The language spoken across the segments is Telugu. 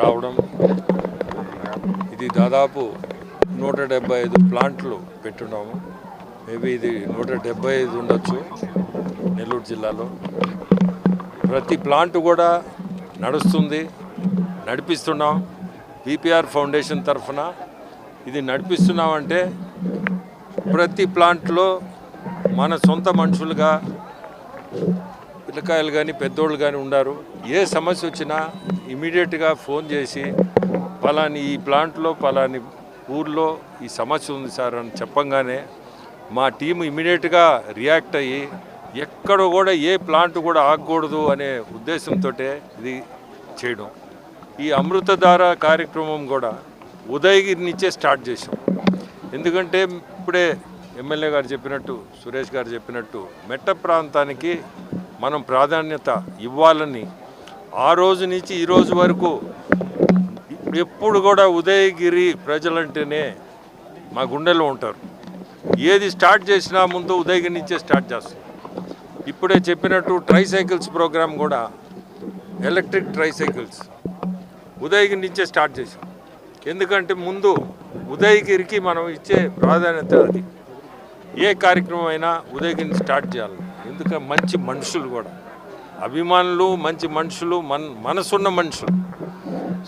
రావడం, ఇది దాదాపు 175 ప్లాంట్లు పెట్టున్నాము. మేబీ ఇది 175 ఉండొచ్చు నెల్లూరు జిల్లాలో. ప్రతి ప్లాంట్ కూడా నడుస్తుంది, నడిపిస్తున్నాం. విపిఆర్ ఫౌండేషన్ తరఫున ఇది నడిపిస్తున్నామంటే ప్రతి ప్లాంట్లో మన సొంత మనుషులుగా పిల్లకాయలు కానీ పెద్దోళ్ళు కానీ ఉన్నారు. ఏ సమస్య వచ్చినా ఇమీడియట్గా ఫోన్ చేసి పలాని ఈ ప్లాంట్లో పలాని ఊర్లో ఈ సమస్య ఉంది సార్ అని చెప్పంగానే మా టీం ఇమీడియట్గా రియాక్ట్ అయ్యి ఎక్కడ కూడా ఏ ప్లాంట్ కూడా ఆగకూడదు అనే ఉద్దేశంతో ఇది చేయడం. ఈ అమృతధార కార్యక్రమం కూడా ఉదయగిరి నుంచే స్టార్ట్ చేసాం. ఎందుకంటే ఇప్పుడే ఎమ్మెల్యే గారు చెప్పినట్టు, సురేష్ గారు చెప్పినట్టు మెట్ట ప్రాంతానికి మనం ప్రాధాన్యత ఇవ్వాలని ఆ రోజు నుంచి ఈ రోజు వరకు ఎప్పుడు కూడా ఉదయగిరి ప్రజలంటేనే మా గుండెలో ఉంటారు. ఏది స్టార్ట్ చేసినా ముందు ఉదయగిరి నుంచే స్టార్ట్ చేస్తాం. ఇప్పుడే చెప్పినట్టు ట్రైసైకిల్స్ ప్రోగ్రామ్ కూడా ఎలక్ట్రిక్ ట్రైసైకిల్స్ ఉదయగిరి నుంచే స్టార్ట్ చేసాం. ఎందుకంటే ముందు ఉదయగిరికి మనం ఇచ్చే ప్రాధాన్యత అది. ఏ కార్యక్రమం అయినా ఉదయగిరిని స్టార్ట్ చేయాలి. ఎందుకంటే మంచి మనుషులు కూడా అభిమానులు, మంచి మనుషులు, మనసున్న మనుషులు.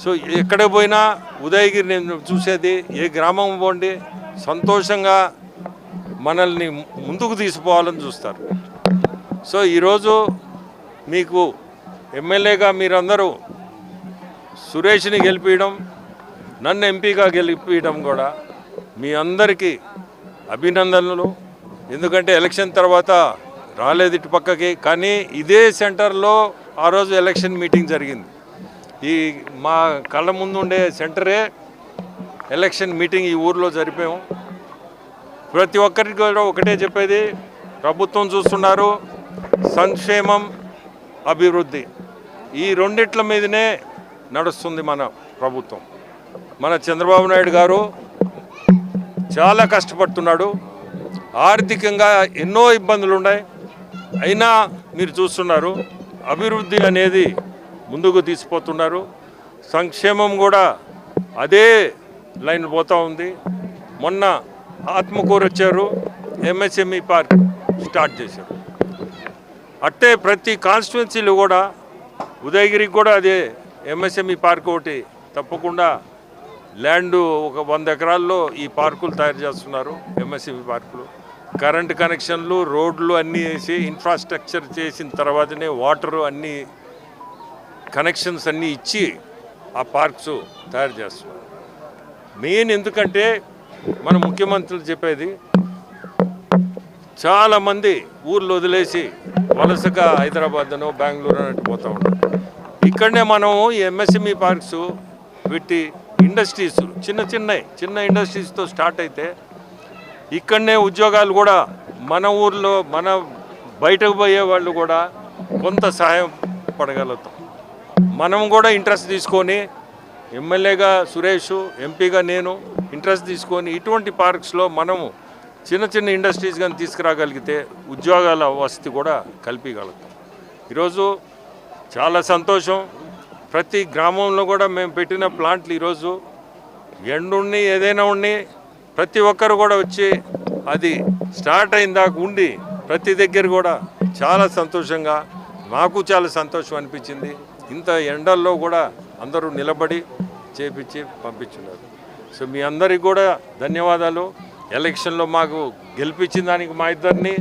సో ఎక్కడ పోయినా ఉదయగిరి నేను చూసేది, ఏ గ్రామం పోండి సంతోషంగా మనల్ని ముందుకు తీసుకుపోవాలని చూస్తారు. సో ఈరోజు మీకు ఎమ్మెల్యేగా మీరందరూ సురేష్ని గెలిపించడం, నన్ను ఎంపీగా గెలిపించడం కూడా మీ అందరికీ అభినందనలు. ఎందుకంటే ఎలక్షన్ తర్వాత రాలేదు ఇటు పక్కకి, కానీ ఇదే సెంటర్లో ఆ రోజు ఎలక్షన్ మీటింగ్ జరిగింది. ఈ మా కళ్ళ ముందు ఉండే సెంటరే ఎలక్షన్ మీటింగ్ ఈ ఊర్లో జరిపాము. ప్రతి ఒక్కరికి కూడా ఒకటే చెప్పేది, ప్రభుత్వం చూస్తున్నారు, సంక్షేమం, అభివృద్ధి, ఈ రెండిట్ల మీదనే నడుస్తుంది మన ప్రభుత్వం. మన చంద్రబాబు నాయుడు గారు చాలా కష్టపడుతున్నాడు. ఆర్థికంగా ఎన్నో ఇబ్బందులు ఉన్నాయి, అయినా మీరు చూస్తున్నారు అభివృద్ధి అనేది ముందుకు తీసుకుపోతున్నారు. సంక్షేమం కూడా అదే లైన్ పోతూ ఉంది. మొన్న ఆత్మకూరు వచ్చారు, ఎంఎస్ఎంఈ పార్క్ స్టార్ట్ చేశారు. అట్టే ప్రతి కాన్స్టిట్యున్సీలు కూడా ఉదయగిరికి కూడా అదే ఎంఎస్ఎంఈ పార్క్ ఒకటి తప్పకుండా ల్యాండ్ ఒక 100 ఎకరాల్లో ఈ పార్కులు తయారు చేస్తున్నారు. ఎంఎస్ఎంఈ పార్కులు కరెంటు కనెక్షన్లు, రోడ్లు అన్నీ వేసి ఇన్ఫ్రాస్ట్రక్చర్ చేసిన తర్వాతనే వాటరు అన్నీ కనెక్షన్స్ అన్నీ ఇచ్చి ఆ పార్క్స్ తయారు చేస్తున్నారు. మెయిన్ ఎందుకంటే మన ముఖ్యమంత్రులు చెప్పేది, చాలామంది ఊర్లు వదిలేసి వలసగా హైదరాబాద్నో బెంగళూరు అన్నట్టు పోతూ ఉంటారు. ఇక్కడనే మనము ఈ ఎంఎస్ఎంఈ పార్క్స్ పెట్టి ఇండస్ట్రీస్ చిన్న ఇండస్ట్రీస్తో స్టార్ట్ అయితే ఇక్కడనే ఉద్యోగాలు కూడా మన ఊర్లో మన బయటకు పోయే వాళ్ళు కూడా కొంత సహాయం పడగలుగుతాం. మనం కూడా ఇంట్రెస్ట్ తీసుకొని, ఎమ్మెల్యేగా సురేష్, ఎంపీగా నేను ఇంట్రెస్ట్ తీసుకొని ఇటువంటి పార్క్స్లో మనము చిన్న ఇండస్ట్రీస్ కానీ తీసుకురాగలిగితే ఉద్యోగాల వసతి కూడా కల్పించగలుగుతాం. ఈరోజు చాలా సంతోషం. ప్రతి గ్రామంలో కూడా మేము పెట్టిన ప్లాంట్లు ఈరోజు ఎండుండి ఏదైనా ఉండి ప్రతి ఒక్కరు కూడా వచ్చి అది స్టార్ట్ అయిన దాకా ఉండి ప్రతి దగ్గర కూడా చాలా సంతోషంగా, మాకు చాలా సంతోషం అనిపించింది. ఇంత ఎండల్లో కూడా అందరూ నిలబడి చేపించి పంపించున్నారు. సో మీ అందరికి కూడా ధన్యవాదాలు. ఎలక్షన్లో మాకు గెలిపించిన దానికి మా ఇద్దరిని,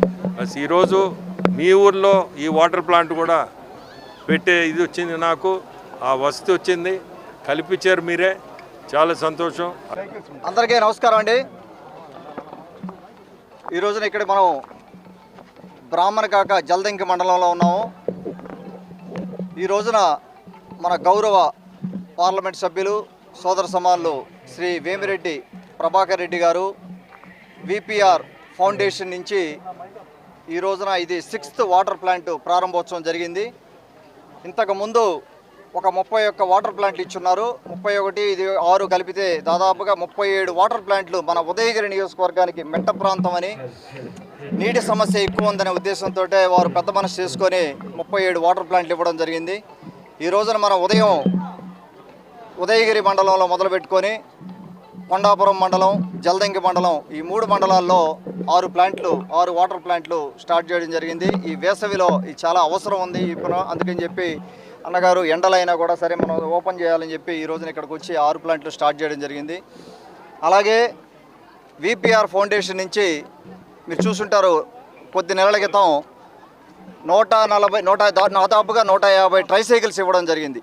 ఈరోజు మీ ఊర్లో ఈ వాటర్ ప్లాంట్ కూడా పెట్టే ఇది వచ్చింది, నాకు ఆ వసతి వచ్చింది, కల్పించారు మీరే, చాలా సంతోషం. అందరికీ నమస్కారం అండి. ఈ రోజున ఇక్కడ మనం బ్రాహ్మణకాక జలదంకి మండలంలో ఉన్నాము. ఈ రోజున మన గౌరవ పార్లమెంట్ సభ్యులు సోదర సమానులు శ్రీ వేమిరెడ్డి ప్రభాకర్ రెడ్డి గారు విపిఆర్ ఫౌండేషన్ నుంచి ఈ రోజున ఇది 6th వాటర్ ప్లాంట్ ప్రారంభోత్సవం జరిగింది. ఇంతకుముందు ఒక 31 వాటర్ ప్లాంట్లు ఇచ్చున్నారు. 31 ఇది 6 కలిపితే దాదాపుగా 37 వాటర్ ప్లాంట్లు మన ఉదయగిరి నియోజకవర్గానికి మెట్ట ప్రాంతం అని, నీటి సమస్య ఎక్కువ ఉందనే ఉద్దేశంతో వారు పెద్ద మనసు చేసుకొని 37 వాటర్ ప్లాంట్లు ఇవ్వడం జరిగింది. ఈ రోజున మనం ఉదయం ఉదయగిరి మండలంలో మొదలుపెట్టుకొని కొండాపురం మండలం, జలదంకి మండలం, ఈ 3 మండలాల్లో 6 వాటర్ ప్లాంట్లు స్టార్ట్ చేయడం జరిగింది. ఈ వేసవిలో ఇది చాలా అవసరం ఉంది ఇప్పుడు, అందుకని చెప్పి అన్నగారు ఎండలైనా కూడా సరే మనం ఓపెన్ చేయాలని చెప్పి ఈ రోజున ఇక్కడికి వచ్చి 6 ప్లాంట్లు స్టార్ట్ చేయడం జరిగింది. అలాగే విపిఆర్ ఫౌండేషన్ నుంచి మీరు చూసుంటారు, కొద్ది నెలల క్రితం దాదాపుగా 150 ట్రైసైకిల్స్ ఇవ్వడం జరిగింది.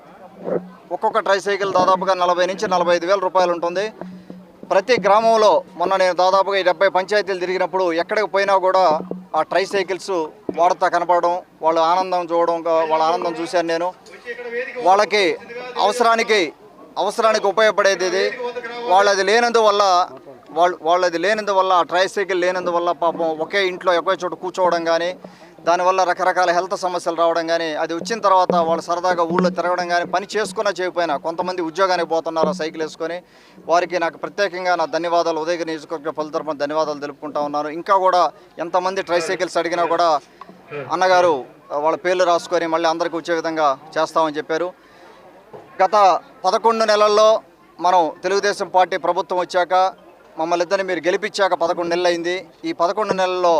ఒక్కొక్క ట్రైసైకిల్ దాదాపుగా 40 నుంచి 45 వేల రూపాయలు ఉంటుంది. ప్రతి గ్రామంలో మొన్న నేను దాదాపుగా 70 పంచాయతీలు తిరిగినప్పుడు ఎక్కడికి పోయినా కూడా ఆ ట్రైసైకిల్స్ వాడుతా కనపడడం, వాళ్ళ ఆనందం చూశాను నేను. వాళ్ళకి అవసరానికి ఉపయోగపడేది ఇది. వాళ్ళది లేనందువల్ల ఆ ట్రైసైకిల్ లేనందువల్ల పాపం ఒకే ఇంట్లో ఒకే చోట కూర్చోవడం కానీ, దానివల్ల రకరకాల హెల్త్ సమస్యలు రావడం కానీ, అది వచ్చిన తర్వాత వాళ్ళు సరదాగా ఊళ్ళో తిరగడం కానీ, పని చేసుకున్నా చేయకపోయినా కొంతమంది ఉద్యోగానికి పోతున్నారు సైకిల్ వేసుకొని. వారికి నాకు ప్రత్యేకంగా నా ధన్యవాదాలు, ఉదయగిరి నియోజకవర్గ ప్రజల తరపున ధన్యవాదాలు తెలుపుకుంటా ఉన్నాను. ఇంకా కూడా ఎంతమంది ట్రైసైకిల్స్ అడిగినా కూడా అన్నగారు వాళ్ళ పేర్లు రాసుకొని మళ్ళీ అందరికీ వచ్చే విధంగా చేస్తామని చెప్పారు. గత 11 నెలల్లో మనం తెలుగుదేశం పార్టీ ప్రభుత్వం వచ్చాక మమ్మల్ని ఇద్దరిని మీరు గెలిపించాక 11 నెలలు అయింది. ఈ 11 నెలల్లో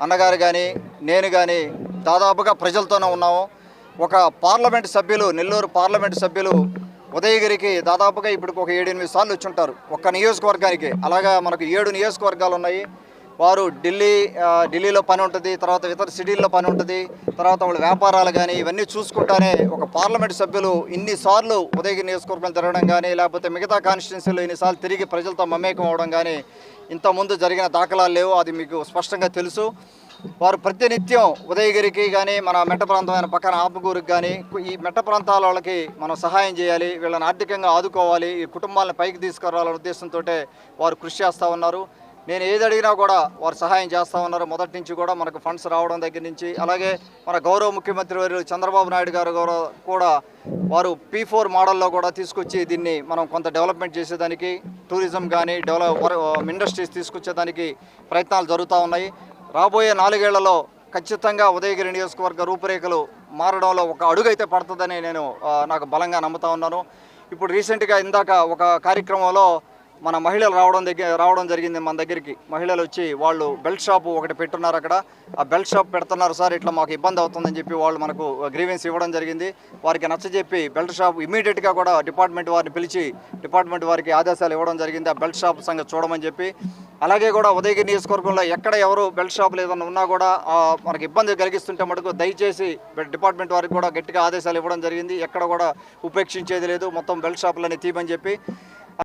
అన్నగారు కానీ నేను కానీ దాదాపుగా ప్రజలతోనే ఉన్నాము. ఒక నెల్లూరు పార్లమెంటు సభ్యులు ఉదయగిరికి దాదాపుగా ఇప్పుడు ఒక 7-8 సార్లు వచ్చి ఉంటారు ఒక్క నియోజకవర్గానికి. అలాగా మనకు 7 నియోజకవర్గాలు ఉన్నాయి. వారు ఢిల్లీలో పని ఉంటుంది, తర్వాత ఇతర సిటీల్లో పని ఉంటుంది, తర్వాత వాళ్ళ వ్యాపారాలు కానీ ఇవన్నీ చూసుకుంటానే ఒక పార్లమెంట్ సభ్యులు ఇన్నిసార్లు ఉదయగిరి నియోజకవర్గం తిరగడం కానీ, లేకపోతే మిగతా కాన్స్టిట్యున్సీలో ఇన్నిసార్లు తిరిగి ప్రజలతో మమేకం అవడం కానీ ఇంతకుముందు జరిగిన దాఖలాలు లేవు. అది మీకు స్పష్టంగా తెలుసు. వారు ప్రతినిత్యం ఉదయగిరికి కానీ, మన మెట్ట ప్రాంతమైన పక్కన ఆపుకూరుకి కానీ, ఈ మెట్ట ప్రాంతాల వాళ్ళకి మనం సహాయం చేయాలి, వీళ్ళని ఆర్థికంగా ఆదుకోవాలి, ఈ కుటుంబాలను పైకి తీసుకురావాలనే ఉద్దేశంతో వారు కృషి చేస్తూ ఉన్నారు. నేను ఏది అడిగినా కూడా వారు సహాయం చేస్తూ ఉన్నారు. మొదటి నుంచి కూడా మనకు ఫండ్స్ రావడం దగ్గర నుంచి, అలాగే మన గౌరవ ముఖ్యమంత్రి వారు చంద్రబాబు నాయుడు గారు కూడా వారు P4 మోడల్లో కూడా తీసుకొచ్చి దీన్ని మనం కొంత డెవలప్మెంట్ చేసేదానికి, టూరిజం కానీ ఇండస్ట్రీస్ తీసుకొచ్చేదానికి ప్రయత్నాలు జరుగుతూ ఉన్నాయి. రాబోయే 4 ఏళ్లలో ఖచ్చితంగా ఉదయగిరి నియోజకవర్గ రూపురేఖలు మారడంలో ఒక అడుగు అయితే పడుతుందని నాకు బలంగా నమ్ముతా ఉన్నాను. ఇప్పుడు రీసెంట్గా ఇందాక ఒక కార్యక్రమంలో మన మహిళలు రావడం జరిగింది. మన దగ్గరికి మహిళలు వచ్చి వాళ్ళు బెల్ట్ షాపు ఒకటి పెట్టున్నారు. అక్కడ ఆ బెల్ట్ షాప్ పెడుతున్నారు సార్, ఇట్లా మాకు ఇబ్బంది అవుతుందని చెప్పి వాళ్ళు మనకు గ్రీవెన్స్ ఇవ్వడం జరిగింది. వారికి నచ్చజెప్పి బెల్ట్ షాప్ ఇమీడియట్గా కూడా డిపార్ట్మెంట్ వారిని పిలిచి డిపార్ట్మెంట్ వారికి ఆదేశాలు ఇవ్వడం జరిగింది, ఆ బెల్ట్ షాప్ సంగతి చూడమని చెప్పి. అలాగే కూడా ఉదయగిరి నియోజకవర్గంలో ఎక్కడ ఎవరు బెల్ట్ షాపులు ఏదైనా ఉన్నా కూడా మనకు ఇబ్బంది కలిగిస్తుంటే మటుకు దయచేసి డిపార్ట్మెంట్ వారికి కూడా గట్టిగా ఆదేశాలు ఇవ్వడం జరిగింది. ఎక్కడ కూడా ఉపేక్షించేది లేదు, మొత్తం బెల్ట్ షాపులని తీయమని చెప్పి.